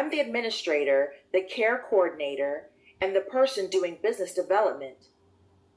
I'm the administrator, the care coordinator, and the person doing business development.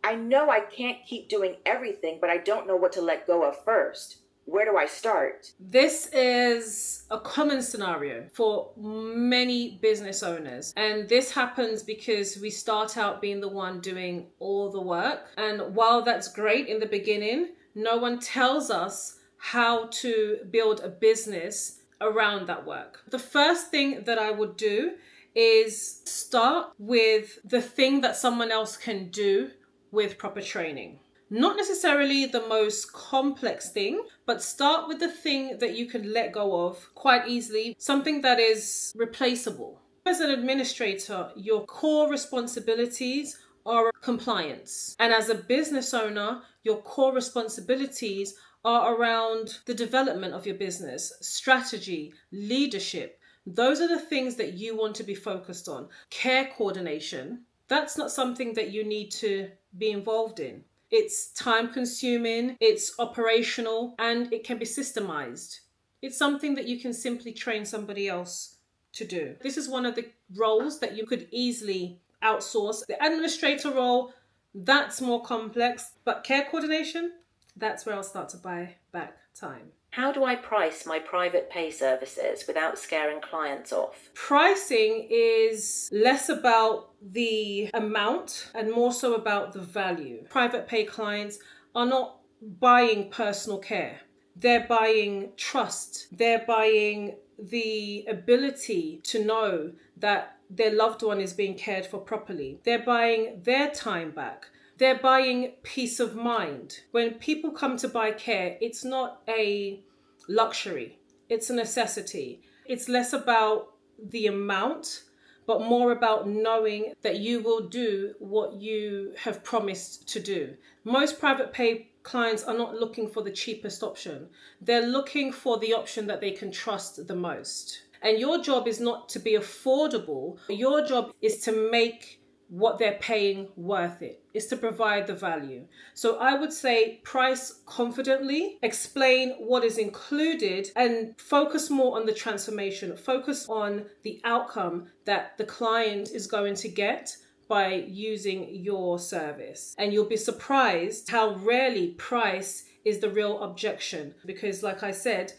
I know I can't keep doing everything, but I don't know what to let go of first. Where do I start? This is a common scenario for many business owners. And this happens because we start out being the one doing all the work. And while that's great in the beginning, no one tells us how to build a business around that work. The first thing that I would do is start with the thing that someone else can do with proper training. Not necessarily the most complex thing, but start with the thing that you can let go of quite easily, something that is replaceable. As an administrator, your core responsibilities are compliance. And as a business owner, your core responsibilities are around the development of your business, strategy, leadership. Those are the things that you want to be focused on. Care coordination, that's not something that you need to be involved in. It's time consuming, it's operational, and it can be systemized. It's something that you can simply train somebody else to do. This is one of the roles that you could easily outsource. The administrator role, that's more complex, but care coordination, that's where I'll start to buy back time. How do I price my private pay services without scaring clients off? Pricing is less about the amount and more so about the value. Private pay clients are not buying personal care. They're buying trust. They're buying the ability to know that their loved one is being cared for properly. They're buying their time back. They're buying peace of mind. When people come to buy care, it's not a luxury. It's a necessity. It's less about the amount, but more about knowing that you will do what you have promised to do. Most private pay clients are not looking for the cheapest option. They're looking for the option that they can trust the most. And your job is not to be affordable. Your job is to make what they're paying worth it. Is to provide the value. So I would say price confidently, explain what is included, and focus more on the transformation. Focus on the outcome that the client is going to get by using your service. And you'll be surprised how rarely price is the real objection. Because like I said,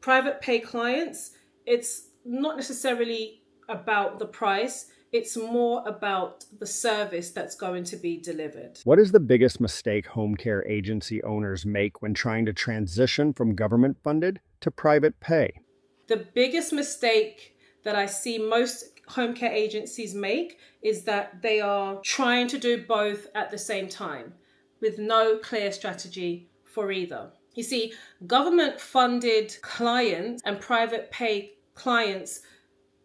private pay clients, it's not necessarily about the price. It's more about the service that's going to be delivered. What is the biggest mistake home care agency owners make when trying to transition from government-funded to private pay? The biggest mistake that I see most home care agencies make is that they are trying to do both at the same time with no clear strategy for either. You see, government-funded clients and private pay clients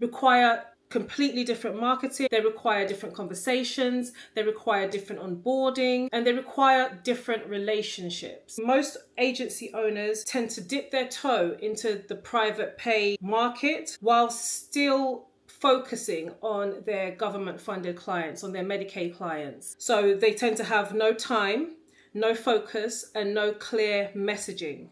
require completely different marketing. They require different conversations. They require different onboarding, and they require different relationships. Most agency owners tend to dip their toe into the private pay market while still focusing on their government funded clients, on their Medicaid clients. So they tend to have no time, no focus, and no clear messaging.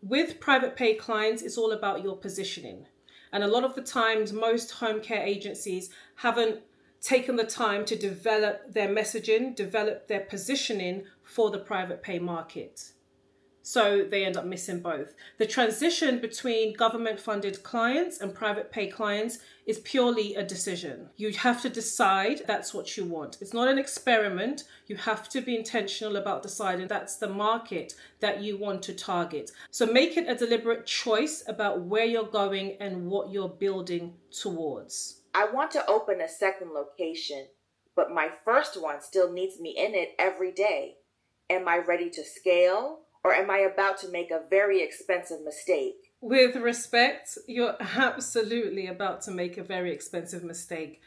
With private pay clients, it's all about your positioning. And a lot of the times, most home care agencies haven't taken the time to develop their messaging, develop their positioning for the private pay market. So they end up missing both. The transition between government-funded clients and private pay clients is purely a decision. You have to decide that's what you want. It's not an experiment. You have to be intentional about deciding that's the market that you want to target. So make it a deliberate choice about where you're going and what you're building towards. I want to open a second location, but my first one still needs me in it every day. Am I ready to scale? Or am I about to make a very expensive mistake? With respect, you're absolutely about to make a very expensive mistake.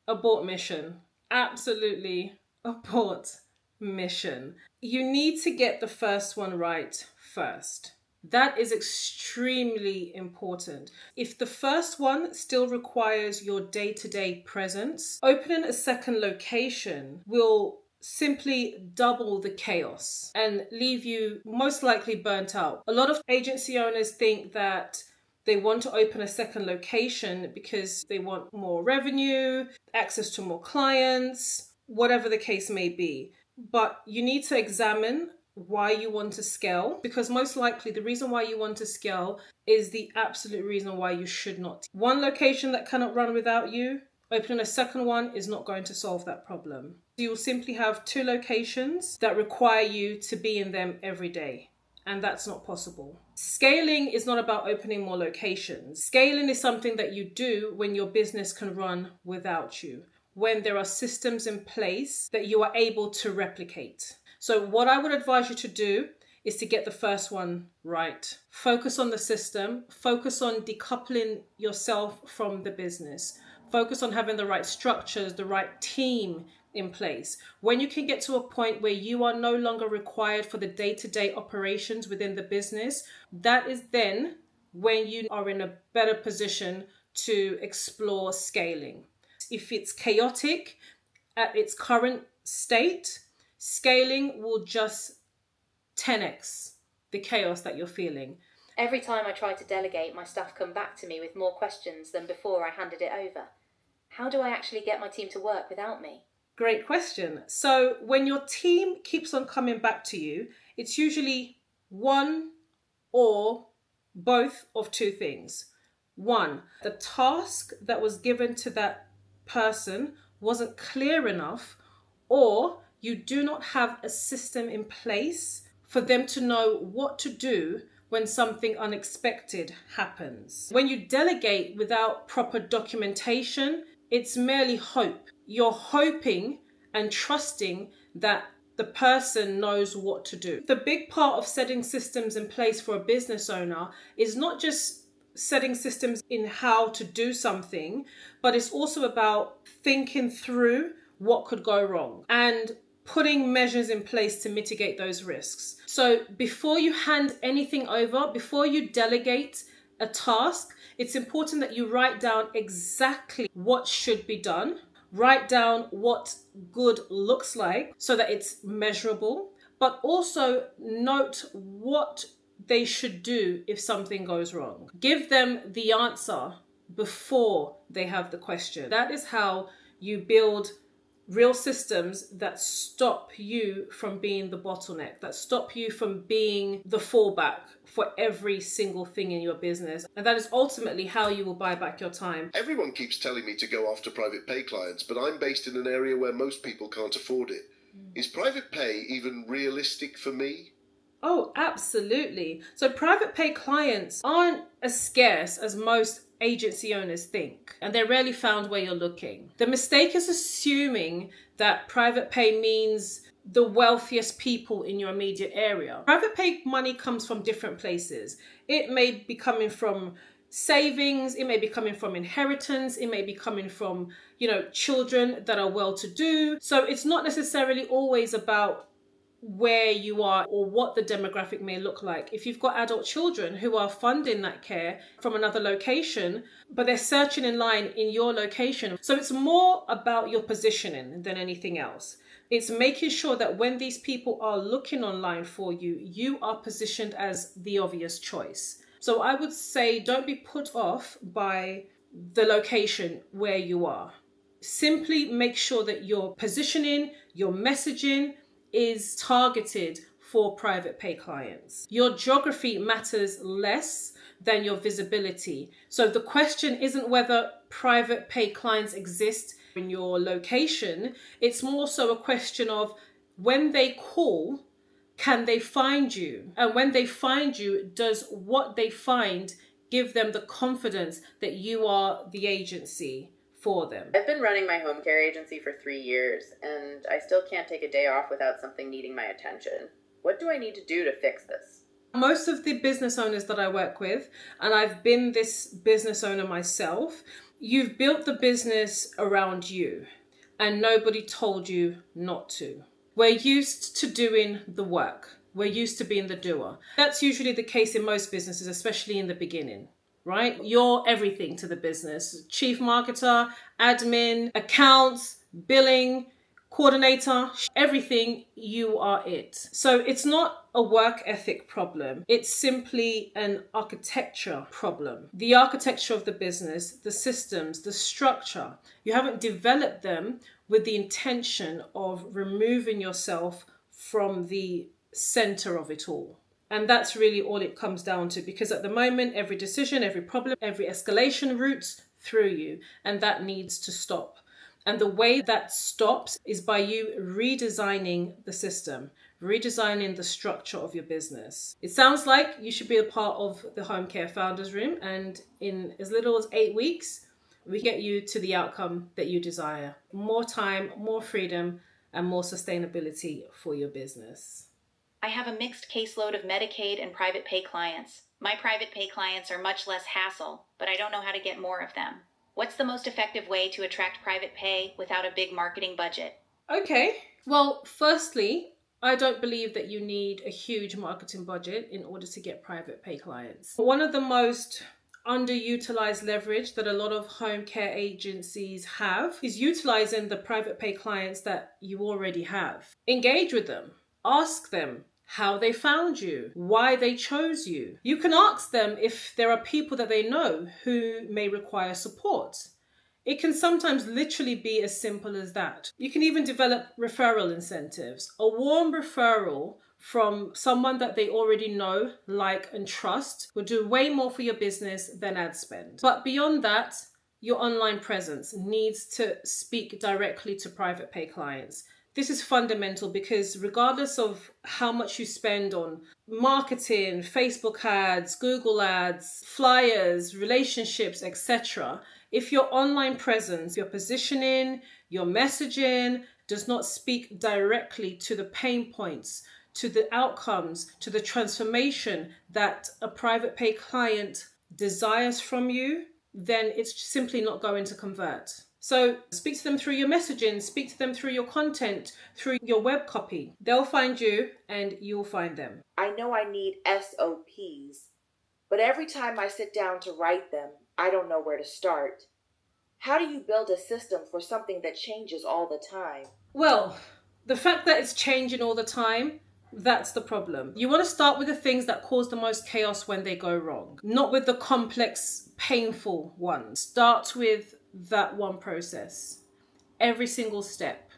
Abort mission. Absolutely abort mission. You need to get the first one right first. That is extremely important. If the first one still requires your day-to-day presence, opening a second location will simply double the chaos and leave you most likely burnt out. A lot of agency owners think that They want to open a second location because they want more revenue, access to more clients, whatever the case may be. But you need to examine why you want to scale, because most likely the reason why you want to scale is the absolute reason why you should not. One location that cannot run without you, opening a second one is not going to solve that problem. You will simply have 2 locations that require you to be in them every day. And that's not possible. Scaling is not about opening more locations. Scaling is something that you do when your business can run without you, when there are systems in place that you are able to replicate. So what I would advise you to do is to get the first one right. Focus on the system, focus on decoupling yourself from the business, focus on having the right structures, the right team in place. When you can get to a point where you are no longer required for the day-to-day operations within the business, that is then when you are in a better position to explore scaling. If it's chaotic at its current state, scaling will just 10x the chaos that you're feeling. Every time I try to delegate, my staff come back to me with more questions than before I handed it over. How do I actually get my team to work without me? Great question. So when your team keeps on coming back to you, it's usually one or both of 2 things. One, the task that was given to that person wasn't clear enough, or you do not have a system in place for them to know what to do when something unexpected happens. When you delegate without proper documentation, it's merely hope. You're hoping and trusting that the person knows what to do. The big part of setting systems in place for a business owner is not just setting systems in how to do something, but it's also about thinking through what could go wrong and putting measures in place to mitigate those risks. So before you hand anything over, before you delegate a task, it's important that you write down exactly what should be done. Write down what good looks like so that it's measurable, but also note what they should do if something goes wrong. Give them the answer before they have the question. That is how you build real systems that stop you from being the bottleneck, that stop you from being the fallback for every single thing in your business. And that is ultimately how you will buy back your time. Everyone keeps telling me to go after private pay clients, but I'm based in an area where most people can't afford it. Is private pay even realistic for me? Oh, absolutely. So private pay clients aren't as scarce as most agency owners think, and they're rarely found where you're looking. The mistake is assuming that private pay means the wealthiest people in your immediate area. Private pay money comes from different places. It may be coming from savings, it may be coming from inheritance, it may be coming from, children that are well-to-do. So it's not necessarily always about where you are or what the demographic may look like. If you've got adult children who are funding that care from another location, but they're searching in line in your location. So it's more about your positioning than anything else. It's making sure that when these people are looking online for you, you are positioned as the obvious choice. So I would say don't be put off by the location where you are. Simply make sure that your positioning, your messaging is targeted for private pay clients. Your geography matters less than your visibility. So the question isn't whether private pay clients exist in your location. It's more so a question of when they call, can they find you? And when they find you, does what they find give them the confidence that you are the agency for them? I've been running my home care agency for 3 years, and I still can't take a day off without something needing my attention. What do I need to do to fix this? Most of the business owners that I work with, and I've been this business owner myself, you've built the business around you and nobody told you not to. We're used to doing the work. We're used to being the doer. That's usually the case in most businesses, especially in the beginning, right? You're everything to the business. Chief marketer, admin, accounts, billing, coordinator, everything, you are it. So it's not a work ethic problem. It's simply an architecture problem. The architecture of the business, the systems, the structure, you haven't developed them with the intention of removing yourself from the center of it all. And that's really all it comes down to, because at the moment, every decision, every problem, every escalation routes through you, and that needs to stop. And the way that stops is by you redesigning the system, redesigning the structure of your business. It sounds like you should be a part of the Home Care Founders Room, and in as little as 8 weeks, we get you to the outcome that you desire. More time, more freedom, and more sustainability for your business. I have a mixed caseload of Medicaid and private pay clients. My private pay clients are much less hassle, but I don't know how to get more of them. What's the most effective way to attract private pay without a big marketing budget? Okay. Well, firstly, I don't believe that you need a huge marketing budget in order to get private pay clients. One of the most underutilized leverage that a lot of home care agencies have is utilizing the private pay clients that you already have. Engage with them. Ask them how they found you, why they chose you. You can ask them if there are people that they know who may require support. It can sometimes literally be as simple as that. You can even develop referral incentives. A warm referral from someone that they already know, like, and trust will do way more for your business than ad spend. But beyond that, your online presence needs to speak directly to private pay clients. This is fundamental because regardless of how much you spend on marketing, Facebook ads, Google ads, flyers, relationships, etc., if your online presence, your positioning, your messaging does not speak directly to the pain points, to the outcomes, to the transformation that a private pay client desires from you, then it's simply not going to convert. So speak to them through your messaging, speak to them through your content, through your web copy. They'll find you and you'll find them. I know I need SOPs, but every time I sit down to write them, I don't know where to start. How do you build a system for something that changes all the time? Well, the fact that it's changing all the time, that's the problem. You want to start with the things that cause the most chaos when they go wrong, not with the complex, painful ones. Start with that one process. Every single step.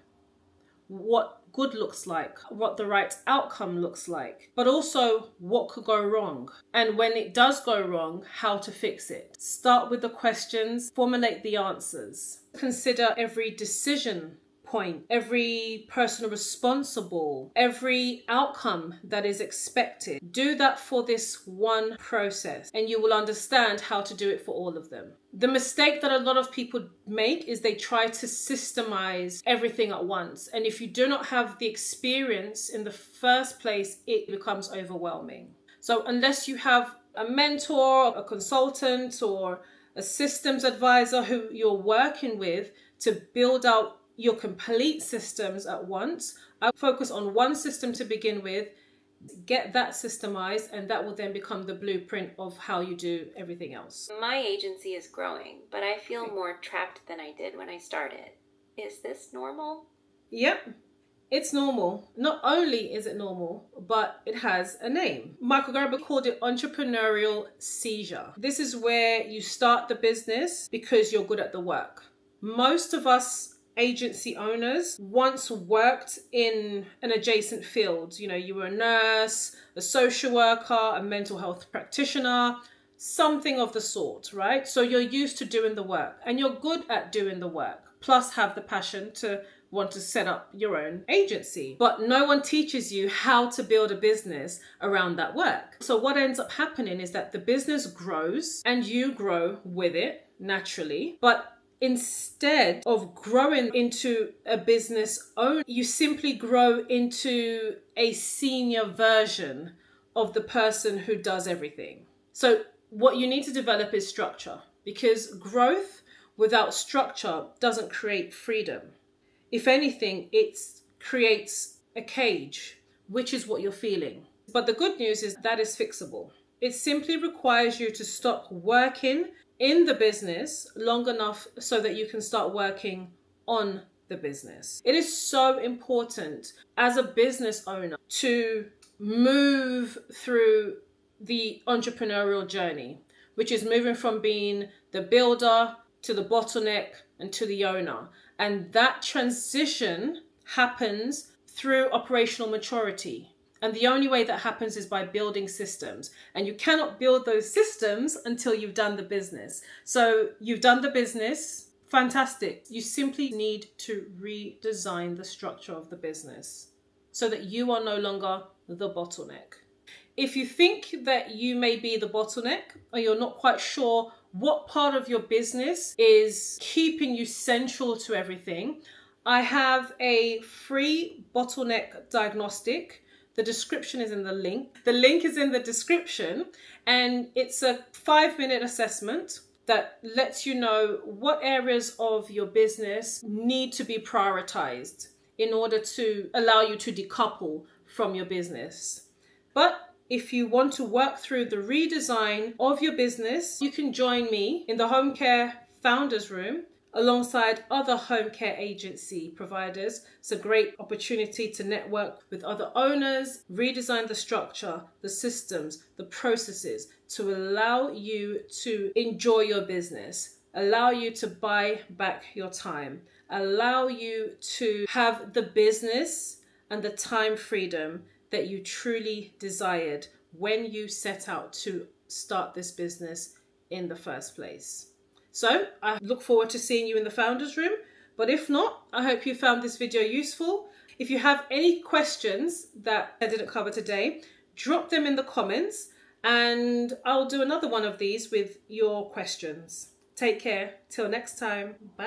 What good looks like, what the right outcome looks like, but also what could go wrong. And when it does go wrong, how to fix it. Start with the questions, formulate the answers. Consider every decision point, every person responsible, every outcome that is expected. Do that for this one process and you will understand how to do it for all of them. The mistake that a lot of people make is they try to systemize everything at once. And if you do not have the experience in the first place, it becomes overwhelming. So unless you have a mentor, a consultant, or a systems advisor who you're working with to build out your complete systems at once, I focus on one system to begin with, get that systemized, and that will then become the blueprint of how you do everything else. My agency is growing, but I feel more trapped than I did when I started. Is this normal? Yep, it's normal. Not only is it normal, but it has a name. Michael Gerber called it entrepreneurial seizure. This is where you start the business because you're good at the work. Most of us agency owners once worked in an adjacent field. You were a nurse, a social worker, a mental health practitioner, something of the sort, right? So you're used to doing the work and you're good at doing the work, plus have the passion to want to set up your own agency. But no one teaches you how to build a business around that work. So what ends up happening is that the business grows and you grow with it naturally, but instead of growing into a business owner, you simply grow into a senior version of the person who does everything. So what you need to develop is structure, because growth without structure doesn't create freedom. If anything, it creates a cage, which is what you're feeling. But the good news is that is fixable. It simply requires you to stop working in the business long enough so that you can start working on the business. It is so important as a business owner to move through the entrepreneurial journey, which is moving from being the builder to the bottleneck and to the owner. And that transition happens through operational maturity. And the only way that happens is by building systems. And you cannot build those systems until you've done the business. So you've done the business, fantastic. You simply need to redesign the structure of the business so that you are no longer the bottleneck. If you think that you may be the bottleneck or you're not quite sure what part of your business is keeping you central to everything, I have a free bottleneck diagnostic. The description is in the link. The link is in the description, and it's a 5-minute assessment that lets you know what areas of your business need to be prioritized in order to allow you to decouple from your business. But if you want to work through the redesign of your business, you can join me in the Home Care Founders Room alongside other home care agency providers. It's a great opportunity to network with other owners, redesign the structure, the systems, the processes to allow you to enjoy your business, allow you to buy back your time, allow you to have the business and the time freedom that you truly desired when you set out to start this business in the first place. So I look forward to seeing you in the Founders Room. But if not, I hope you found this video useful. If you have any questions that I didn't cover today, drop them in the comments and I'll do another one of these with your questions. Take care. Till next time. Bye.